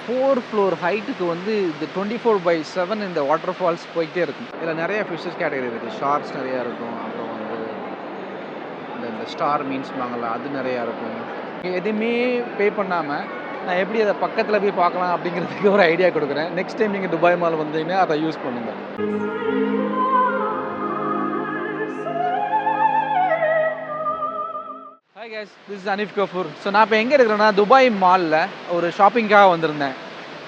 4 floor ஹைட்டுக்கு வந்து இது 24/7 இந்த வாட்டர் ஃபால்ஸ் போயிட்டே இருக்கும். இதில் நிறைய ஃபிஷஸ் கேட்டகரி இருக்குது. ஷார்க்ஸ் நிறையா இருக்கும். அப்புறம் வந்து இந்த ஸ்டார் மீன்ஸ்பாங்கள்ல அது நிறையா இருக்கும். எதுவுமே பே பண்ணாமல் நான் எப்படி அதை பக்கத்தில் போய் பார்க்கலாம் அப்படிங்கிறதுக்கு ஒரு ஐடியா கொடுக்குறேன். நெக்ஸ்ட் டைம் நீங்கள் துபாய் மால் வந்தீங்கன்னா அதை யூஸ் பண்ணுங்கள். Hi guys, this is Hanif Ghafoor. So நான் இப்போ எங்கே இருக்கிறேன்னா துபாய் மாலில் ஒரு ஷாப்பிங்காக வந்திருந்தேன்.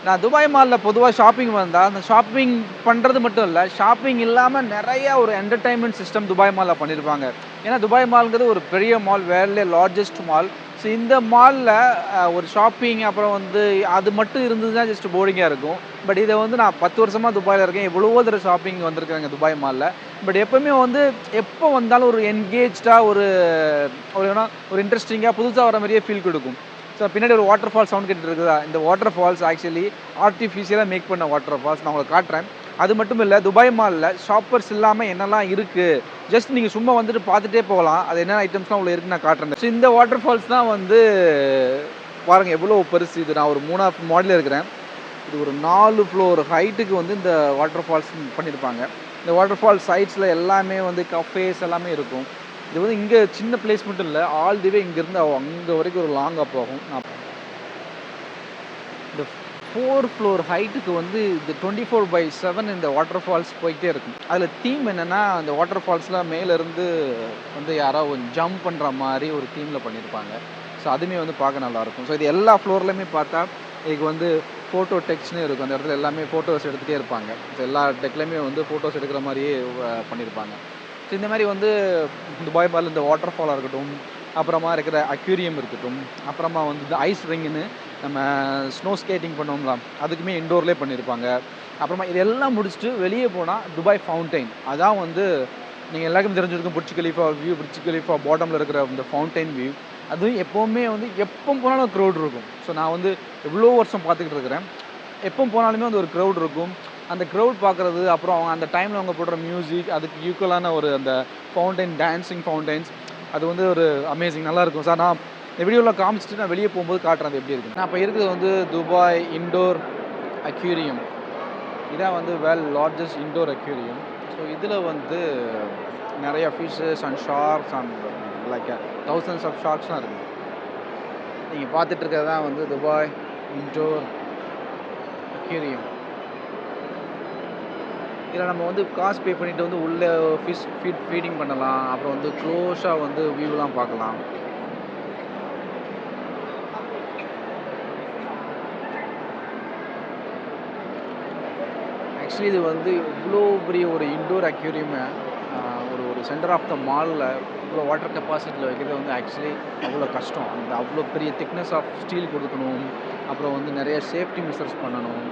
நான் துபாய் மாலில் பொதுவாக ஷாப்பிங் வந்தால் அந்த ஷாப்பிங் பண்ணுறது மட்டும் இல்லை, ஷாப்பிங் இல்லாமல் நிறையா ஒரு என்டர்டைன்மெண்ட் சிஸ்டம் துபாய் மாலில் பண்ணியிருப்பாங்க. ஏன்னா துபாய் மால்ங்கிறது ஒரு பெரிய மால், வேர்ல்ட்லே லார்ஜஸ்ட் மால். ஸோ இந்த மாலில் ஒரு ஷாப்பிங் அப்புறம் வந்து அது மட்டும் இருந்ததுன்னா ஜஸ்ட் போரிங்காக இருக்கும். பட் இதை வந்து நான் 10 வருஷமாக துபாயில் இருக்கேன். எவ்வளவோ தடவை ஷாப்பிங் வந்திருக்காங்க துபாய் மாலில். பட் எப்போவுமே வந்து எப்போ வந்தாலும் ஒரு என்கேஜாக ஒரு இன்ட்ரெஸ்டிங்காக புதுசாக வர மாதிரியே ஃபீல் கொடுக்கும். ஸோ பின்னாடி ஒரு வாட்டர் ஃபால்ஸ் சவுண்ட் கேட்டு இருக்குதா, இந்த வாட்டர் ஃபால்ஸ் ஆக்சுவலி ஆர்டிஃபிஷியலாக மேக் பண்ண வாட்டர் ஃபால்ஸ். நான் உங்களுக்கு காட்டுறேன். அது மட்டும் இல்லை, துபாய் மாலில் ஷாப்பர்ஸ் இல்லாமல் என்னெல்லாம் இருக்குது, ஜஸ்ட் நீங்கள் சும்மா வந்துட்டு பார்த்துட்டே போகலாம். அது என்ன ஐட்டம்ஸ்லாம் உள்ள இருக்குன்னு நான் காட்டுறேன். ஸோ இந்த வாட்டர் ஃபால்ஸ் தான் வந்து பாருங்கள் எவ்வளோ பெருசு. இது நான் ஒரு 3ஆவது மாடியில் இருக்கிறேன். இது ஒரு 4 ஃப்ளோர் ஹைட்டுக்கு வந்து இந்த வாட்டர் ஃபால்ஸ் பண்ணியிருப்பாங்க. இந்த வாட்டர் ஃபால்ஸ் சைட்ஸில் எல்லாமே வந்து கஃபேஸ் எல்லாமே இருக்கும். இது வந்து இங்கே சின்ன பிளேஸ் மட்டும் இல்லை, ஆல் தி வே இங்கேருந்து அங்கே வரைக்கும் ஒரு லாங்காக போகும். இந்த 4 ஃப்ளோர் ஹைட்டுக்கு வந்து இது 24/7 இந்த வாட்டர் ஃபால்ஸ் போயிட்டே இருக்கும். அதில் தீம் என்னென்னா, அந்த வாட்டர் ஃபால்ஸ்லாம் மேலேருந்து வந்து யாரோ ஜம்ப் பண்ணுற மாதிரி ஒரு தீமில் பண்ணியிருப்பாங்க. ஸோ அதுவுமே வந்து பார்க்க நல்லாயிருக்கும். ஸோ இது எல்லா ஃப்ளோர்லையுமே பார்த்தா இதுக்கு வந்து ஃபோட்டோ டெக்ஸ்ட்னு இருக்கும். அந்த இடத்துல எல்லாமே ஃபோட்டோஸ் எடுத்துகிட்டே இருப்பாங்க. ஸோ எல்லா டெக்லையுமே வந்து ஃபோட்டோஸ் எடுக்கிற மாதிரியே பண்ணியிருப்பாங்க. ஸோ இந்த மாதிரி வந்து துபாய் மாலில் இந்த வாட்டர் ஃபாலாக இருக்கட்டும், அப்புறமா இருக்கிற அக்யூரியம் இருக்கட்டும், அப்புறமா வந்து இந்த ஐஸ் ரிங்குன்னு நம்ம ஸ்னோ ஸ்கேட்டிங் பண்ணோம்லாம், அதுக்குமே இண்டோர்லேயே பண்ணியிருப்பாங்க. அப்புறமா இதெல்லாம் முடிச்சுட்டு வெளியே போனால் துபாய் ஃபவுண்டைன், அதான் வந்து நீங்கள் எல்லாருக்கும் தெரிஞ்சிருக்கும். புர்ஜ் கலீஃபா வியூ, புர்ஜ் கலீஃபா பாட்டமில் இருக்கிற இந்த ஃபவுண்டைன் வியூ, அதுவும் எப்போவுமே வந்து எப்போ போனாலும் க்ரௌட் இருக்கும். ஸோ நான் வந்து எவ்வளோ வருஷம் பார்த்துக்கிட்டு இருக்கிறேன். எப்போ போனாலுமே வந்து ஒரு க்ரௌட் இருக்கும். அந்த க்ரௌட் பார்க்குறது, அப்புறம் அவங்க அந்த டைமில் அவங்க போடுற மியூசிக், அதுக்கு ஈக்குவலான ஒரு அந்த ஃபவுண்டைன், டான்ஸிங் ஃபவுண்டைன்ஸ், அது வந்து ஒரு அமேசிங் நல்லாயிருக்கும். சார் நான் இந்த வீடியோவில் காமிச்சிட்டு நான் வெளியே போகும்போது காட்டுறேன் அது எப்படி இருக்குது. நான் இப்போ இருக்கிறது வந்து துபாய் இண்டோர் அக்யூரியம். இதான் வந்து லார்ஜஸ்ட் இண்டோர் அக்யூரியம். ஸோ இதில் வந்து நிறையா fishes and sharks and like thousands of ஷார்க்ஸ்லாம் இருக்குது. நீங்கள் பார்த்துட்டு இருக்கிறது தான் வந்து துபாய் இண்டோர் அக்யூரியம். இதில் நம்ம வந்து காசு பே பண்ணிவிட்டு வந்து உள்ளே ஃபிஷ் ஃபீடிங் பண்ணலாம். அப்புறம் வந்து க்ளோஸாக வந்து வியூலாம் பார்க்கலாம். ஆக்சுவலி இது வந்து இவ்வளோ பெரிய ஒரு இண்டோர் அக்யூரியமை ஒரு சென்டர் ஆஃப் த மாலில் இவ்வளோ வாட்டர் கெப்பாசிட்டியில் வைக்கிறது வந்து ஆக்சுவலி அவ்வளோ கஷ்டம். அந்த அவ்வளோ பெரிய திக்னஸ் ஆஃப் ஸ்டீல் கொடுக்கணும். அப்புறம் வந்து நிறைய சேஃப்டி மெஷர்ஸ் பண்ணணும்.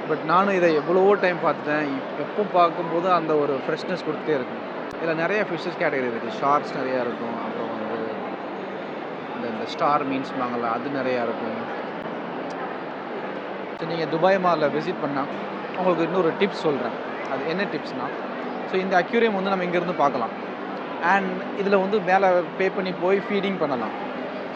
பட் நானும் இதை எவ்வளவோ டைம் பார்த்துட்டேன். எப்போ பார்க்கும்போது அந்த ஒரு ஃப்ரெஷ்னஸ் கொடுத்துட்டே இருக்கும். இதில் நிறைய ஃபிஷஸ் கேட்டகரி இருக்குது. ஷார்க்ஸ் நிறையா இருக்கும். அப்புறம் வந்து இந்த ஸ்டார் மீன்ஸ்பாங்கள்ல அது நிறையா இருக்கும். ஸோ நீங்கள் துபாய் மாலில் விசிட் பண்ணால் உங்களுக்கு இன்னொரு டிப்ஸ் சொல்கிறேன். அது என்ன டிப்ஸ்னால், ஸோ இந்த அக்யூரியம் வந்து நம்ம இங்கேருந்து பார்க்கலாம். அண்ட் இதில் வந்து மேலே பே பண்ணி போய் ஃபீடிங் பண்ணலாம்.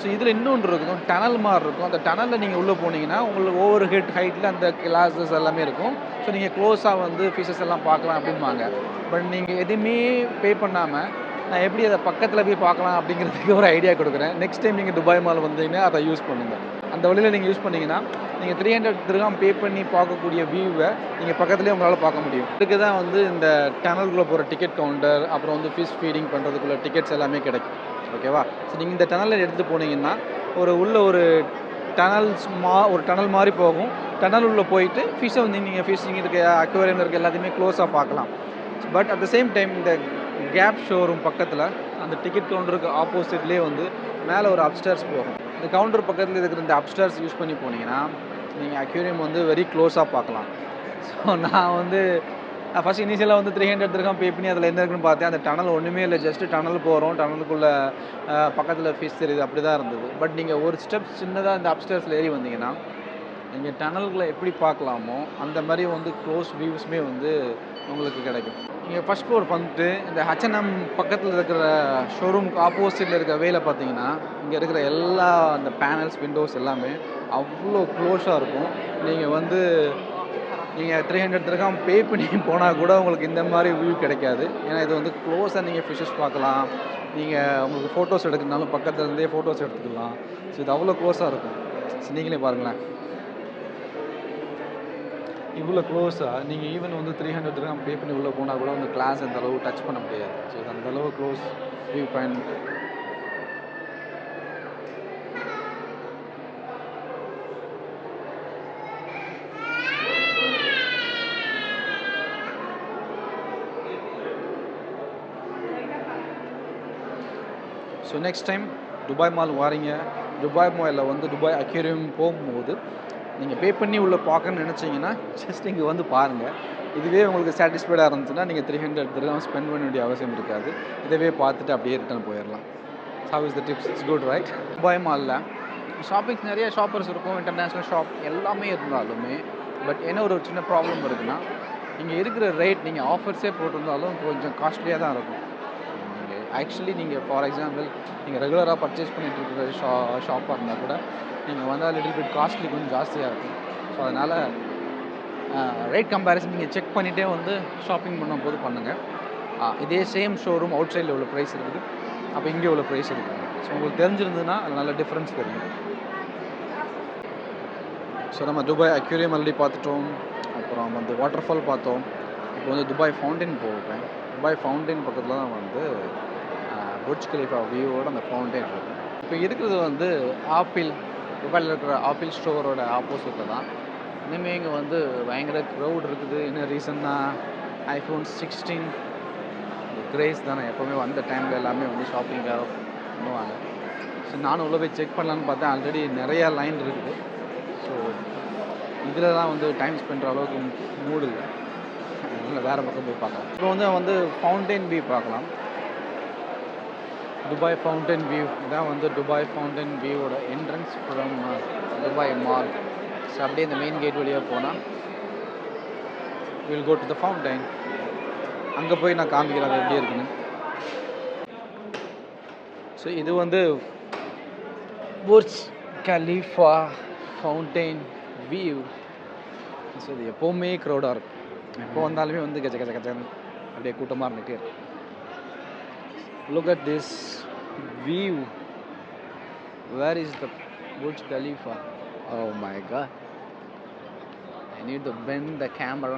ஸோ இதில் இன்னொன்று இருக்கும், டனல் மாதிரி இருக்கும். அந்த டனலில் நீங்கள் உள்ளே போனீங்கன்னா உங்களுக்கு ஓவர் ஹைட்டில் அந்த கிளாஸஸ் எல்லாமே இருக்கும். ஸோ நீங்கள் க்ளோஸாக வந்து ஃபிஷஸ் எல்லாம் பார்க்கலாம் அப்படிம்பாங்க. பட் நீங்கள் எதுவுமே பே பண்ணாமல் நான் எப்படி அதை பக்கத்தில் போய் பார்க்கலாம் அப்படிங்கிறதுக்கு ஒரு ஐடியா கொடுக்குறேன். நெக்ஸ்ட் டைம் நீங்கள் துபாய் மால் வந்தீங்கன்னா அதை யூஸ் பண்ணுங்கள். அந்த வழியில் நீங்கள் யூஸ் பண்ணிங்கன்னா நீங்கள் 300 திர்ஹாம் பே பண்ணி பார்க்கக்கூடிய வியூவை நீங்கள் பக்கத்துலேயே உங்களால் பார்க்க முடியும். இதுக்கு தான் வந்து இந்த டனலுக்குள்ளே போகிற டிக்கெட் கவுண்டர், அப்புறம் வந்து ஃபிஷ் ஃபீடிங் பண்ணுறதுக்குள்ள டிக்கெட்ஸ் எல்லாமே கிடைக்கும். ஓகேவா? ஸோ நீங்கள் இந்த டனலில் எடுத்துகிட்டு போனீங்கன்னா ஒரு டனல் மாதிரி போகும். டனல் உள்ளே போயிட்டு ஃபிஷ்ஷை வந்து நீங்கள் ஃபிஷ்ஷிங் இருக்க அக்வேரியம் இருக்க எல்லாத்தையுமே க்ளோஸாக பார்க்கலாம். But at the same time இந்த கேப் ஷோரூம் பக்கத்தில் அந்த டிக்கெட் கவுண்டருக்கு ஆப்போசிட்லேயே வந்து மேலே ஒரு அப்ஸ்டேர்ஸ் போகும். இந்த கவுண்டர் பக்கத்தில் இருக்கிற இந்த அப்ஸ்டேர்ஸ் யூஸ் பண்ணி போனீங்கன்னா நீங்கள் அக்வேரியம் வந்து வெரி க்ளோஸாக பார்க்கலாம். ஸோ நான் வந்து ஃபஸ்ட் இனிஷியலாக வந்து 300 திர்ஹாம் பே பண்ணி அதில் என்ன இருக்குன்னு பார்த்தேன். அந்த டனல் ஒன்றுமே இல்லை, ஜஸ்ட்டு டனல் போகிறோம், டனலுக்குள்ளே பக்கத்தில் ஃபிஷ் தெரியுது, அப்படி தான் இருந்தது. பட் நீங்கள் ஒரு ஸ்டெப் சின்னதாக இந்த அப்ஸ்டேர்ஸில் ஏறி வந்தீங்கன்னா நீங்கள் டனல்களை எப்படி பார்க்கலாமோ அந்த மாதிரி வந்து க்ளோஸ் வியூஸுமே வந்து உங்களுக்கு கிடைக்கும். நீங்கள் ஃபஸ்ட் ஃப்ளோர் வந்துட்டு இந்த H&M பக்கத்தில் இருக்கிற ஷோரூமுக்கு ஆப்போசிட்டில் இருக்கிற வேலை பார்த்தீங்கன்னா இங்கே இருக்கிற எல்லா அந்த பேனல்ஸ் விண்டோஸ் எல்லாமே அவ்வளோ க்ளோஸாக இருக்கும். நீங்கள் வந்து நீங்கள் 300 திரகம் பே பண்ணி போனால் கூட உங்களுக்கு இந்த மாதிரி வியூ கிடைக்காது. ஏன்னா இது வந்து க்ளோஸாக நீங்கள் ஃபிஷஸ் பார்க்கலாம். நீங்கள் உங்களுக்கு ஃபோட்டோஸ் எடுக்கணுனாலும் பக்கத்துல இருந்தே ஃபோட்டோஸ் எடுத்துக்கலாம். ஸோ இது அவ்வளோ க்ளோஸாக இருக்கும். ஸோ நீங்களே பாருங்களேன், இவ்வளோ க்ளோஸாக நீங்கள் ஈவன் வந்து 300 திரகம் பே பண்ணி உள்ளே போனால் கூட வந்து கிளாஸ் அந்த அளவு டச் பண்ண முடியாது. ஸோ இது அந்த அளவு close view point. So next time Dubai mall வாரீங்க, துபாய் மாலில் வந்து துபாய் அக்வேரியம் போகும்போது நீங்கள் பே பண்ணி உள்ளே பார்க்கணுன்னு நினச்சிங்கன்னா ஜஸ்ட் இங்கே வந்து பாருங்கள். இதுவே உங்களுக்கு சாட்டிஸ்ஃபைடாக இருந்துச்சுன்னா நீங்கள் 300 திரகம் ஸ்பெண்ட் பண்ண வேண்டிய அவசியம் இருக்காது. இதவே பார்த்துட்டு அப்படியே ரிட்டர்ன் போயிடலாம். How is the tips? It's good right. Dubai மாலில் ஷாப்பிங்ஸ் நிறைய ஷாப்பர்ஸ் இருக்கும், இன்டர்நேஷ்னல் ஷாப் எல்லாமே இருந்தாலுமே பட் என்ன ஒரு சின்ன ப்ராப்ளம் இருக்குன்னா இங்கே இருக்கிற ரேட் நீங்கள் ஆஃபர்ஸே போட்டிருந்தாலும் கொஞ்சம் காஸ்ட்லியாக தான் இருக்கும். ஆக்சுவலி நீங்கள் ஃபார் எக்ஸாம்பிள் நீங்கள் ரெகுலராக பர்ச்சேஸ் பண்ணிட்டு இருக்கிற ஷாப்பாக இருந்தால் கூட நீங்கள் வந்து லிட்டில் பிட் காஸ்ட்லி கொஞ்சம் ஜாஸ்தியாக இருக்கும். ஸோ அதனால் ரேட் கம்பேரிசன் நீங்கள் செக் பண்ணிகிட்டே வந்து ஷாப்பிங் பண்ணும்போது பண்ணுங்கள். இதே சேம் ஷோரூம் அவுட் சைடில் உள்ள ப்ரைஸ் இருக்குது, அப்போ இங்கே உள்ள ப்ரைஸ் இருக்குது. ஸோ உங்களுக்கு தெரிஞ்சிருந்ததுன்னா அது நல்ல டிஃப்ரென்ஸ் தெரியும். ஸோ நம்ம துபாய் அக்வேரியம் ஆல்ரெடி பார்த்துட்டோம், அப்புறம் வந்து வாட்டர் ஃபால் பார்த்தோம். இப்போ வந்து துபாய் ஃபவுண்டைன் போவேன். துபாய் ஃபவுண்டைன் பக்கத்தில் தான் வந்து புர்ஜ் கலீஃபா வியூவோட அந்த ஃபவுண்டைன் இருக்குது. இப்போ இருக்கிறது வந்து ஆப்பிள், துபாயில் இருக்கிற ஆப்பிள் ஸ்டோரோட ஆப்போசிட்டில் தான். இனிமேல் இங்கே வந்து பயங்கர க்ரௌட் இருக்குது. என்ன ரீசன்னா iPhone 16 கிரேஸ் தானே, எப்போவுமே வந்த டைமில் எல்லாமே வந்து ஷாப்பிங்காக பண்ணுவாங்க. ஸோ நானும் உள்ள போய் செக் பண்ணலான்னு பார்த்தேன், ஆல்ரெடி நிறையா லைன் இருக்குது. ஸோ இதில் தான் வந்து டைம் ஸ்பெண்ட் அளவுக்கு மூடு இல்லை, அதனால் வேறு பக்கம் போய் பார்க்கலாம். இப்போ வந்து ஃபவுண்டைன் வியூ பார்க்கலாம். துபாய் ஃபவுண்டைன் வியூ இதான் வந்து துபாய் ஃபவுண்டைன் வியூவோட entrance from Dubai mall. So அப்படியே இந்த மெயின் கேட் வழியாக போனால் will go to the fountain. அங்கே போய் நான் காமிக்கிறேன் அது எப்படி இருக்குன்னு. ஸோ இது வந்து புர்ஜ் கலீஃபா ஃபவுண்டைன் வியூ. ஸோ இது எப்போவுமே க்ரௌடாக இருக்கும், எப்போ வந்தாலுமே வந்து கச்ச கச்ச கச்சன்னு அப்படியே கூட்டமாக இருந்துகிட்டே இருக்கும். Look at this view. Where is the Burj Khalifa? Oh my god. I need to bend the camera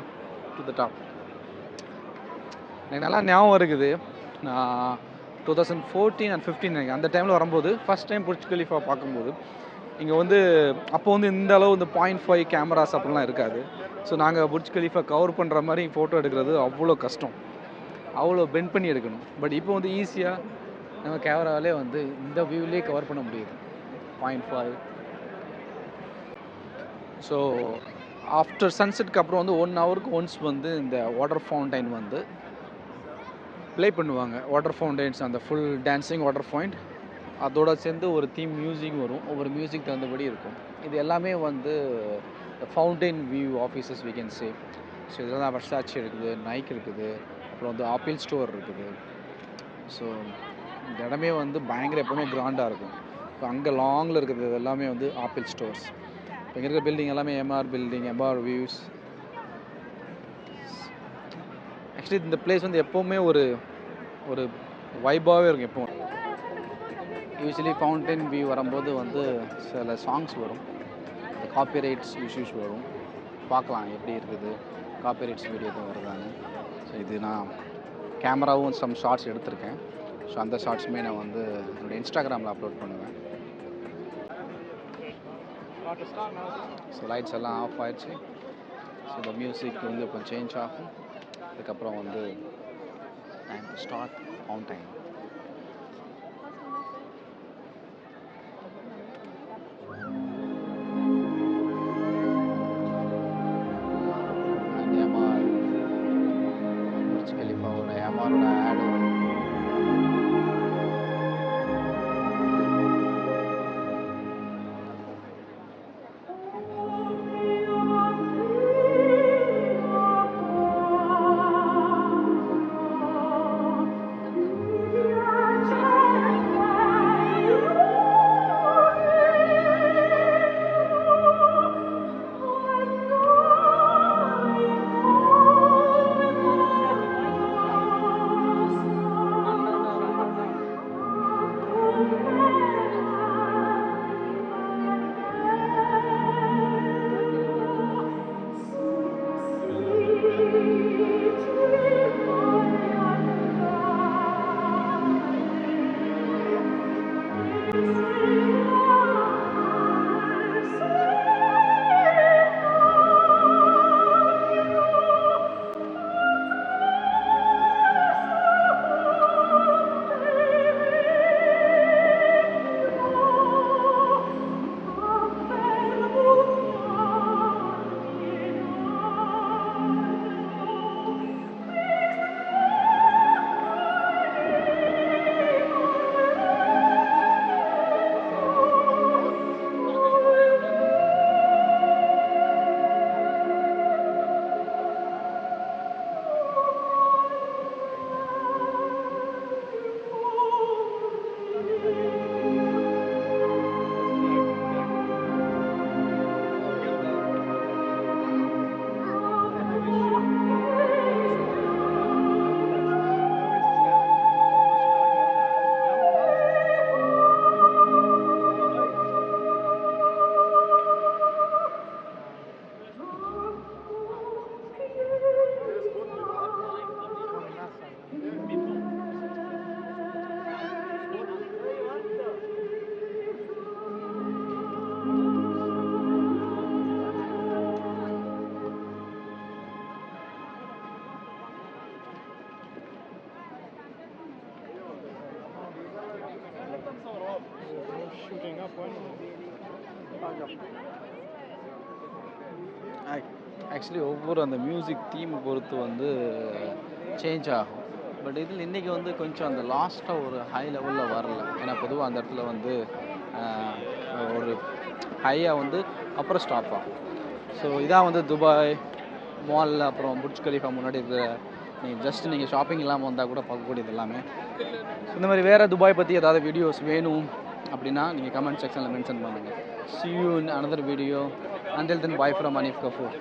to the top. எனக்கு நல்லா ஞாபகம் இருக்குது, நான் 2014 and 15 எனக்கு அந்த டைமில் வரும்போது ஃபஸ்ட் டைம் புர்ஜ் கலீஃபா பார்க்கும்போது இங்கே வந்து அப்போ வந்து இந்த அளவு இந்த 0.5 கேமராஸ் அப்படிலாம் இருக்காது. ஸோ நாங்கள் புர்ஜ் கலீஃபா கவர் பண்ணுற மாதிரி ஃபோட்டோ எடுக்கிறது அவ்வளோ கஷ்டம், அவ்வளோ பெண்ட் பண்ணி எடுக்கணும். பட் இப்போ வந்து ஈஸியாக நம்ம கேமராவிலே வந்து இந்த வியூவிலே கவர் பண்ண முடியுது 0.5. ஸோ ஆஃப்டர் சன்செட்டுக்கு அப்புறம் வந்து 1 ஹவருக்கு ஒன்ஸ் வந்து இந்த வாட்டர் ஃபவுண்டைன் வந்து ப்ளே பண்ணுவாங்க. வாட்டர் ஃபவுண்டைன்ஸ் அந்த ஃபுல் டான்ஸிங் வாட்டர் ஃபவுண்ட் அதோட சேர்ந்து ஒரு தீம் மியூசிக் வரும், ஒவ்வொரு மியூசிக் தகுந்தபடி இருக்கும். இது எல்லாமே வந்து fountain view offices we can say. So இதில் தான் வர்சாச்சி இருக்குது, நைக் இருக்குது, அப்புறம் வந்து ஆப்பிள் ஸ்டோர் இருக்குது. ஸோ இந்த இடமே வந்து பயங்கர எப்போவுமே கிராண்டாக இருக்கும். இப்போ அங்கே லாங்கில் இருக்கிறது எல்லாமே வந்து ஆப்பிள் ஸ்டோர்ஸ். இப்போ இங்கே இருக்கிற பில்டிங் எல்லாமே MR building, MR views. Actually இந்த பிளேஸ் வந்து எப்போவுமே ஒரு ஒரு வைபாகவே இருக்கும். எப்போ யூஸ்வலி ஃபவுண்டைன் வியூ வரும்போது வந்து சில சாங்ஸ் வரும், இந்த காப்பிரைட்ஸ் இஷ்யூஸ் வரும். பார்க்கலாம் எப்படி இருக்குது, காப்பிரைட்ஸ் வீடியோ தான் வருதான்னு. ஸோ இது நான் கேமராவும் சம் ஷார்ட்ஸ் எடுத்திருக்கேன். ஸோ அந்த ஷார்ட்ஸுமே நான் வந்து என்னோடய இன்ஸ்டாகிராமில் அப்லோட் பண்ணுவேன். ஸோ லைட்ஸ் எல்லாம் ஆஃப் ஆயிடுச்சு. ஸோ இந்த மியூசிக் வந்து இப்போ சேஞ்ச் ஆகும். அதுக்கப்புறம் வந்து time to start fountain. Actually ஒவ்வொரு அந்த மியூசிக் தீமை பொறுத்து வந்து சேஞ்ச் ஆகும். பட் இதில் இன்றைக்கி வந்து கொஞ்சம் அந்த லாஸ்ட்டாக ஒரு ஹை லெவலில் வரல. ஏன்னா பொதுவாக அந்த இடத்துல வந்து ஒரு ஹையாக வந்து அப்புறம் ஸ்டாப் ஆகும். ஸோ இதான் வந்து துபாய் மாலில் அப்புறம் புர்ஜ் கலீஃபா முன்னாடி இருக்கிற நீங்கள் ஷாப்பிங் இல்லாமல் வந்தால் கூட பார்க்கக்கூடியது எல்லாமே. இந்த மாதிரி வேறு துபாய் பற்றி ஏதாவது வீடியோஸ் வேணும் அப்படின்னா நீங்கள் கமெண்ட் செக்ஷனில் மென்ஷன் பண்ணுங்கள். See you in another video. Until then, bye from Anif Kapoor.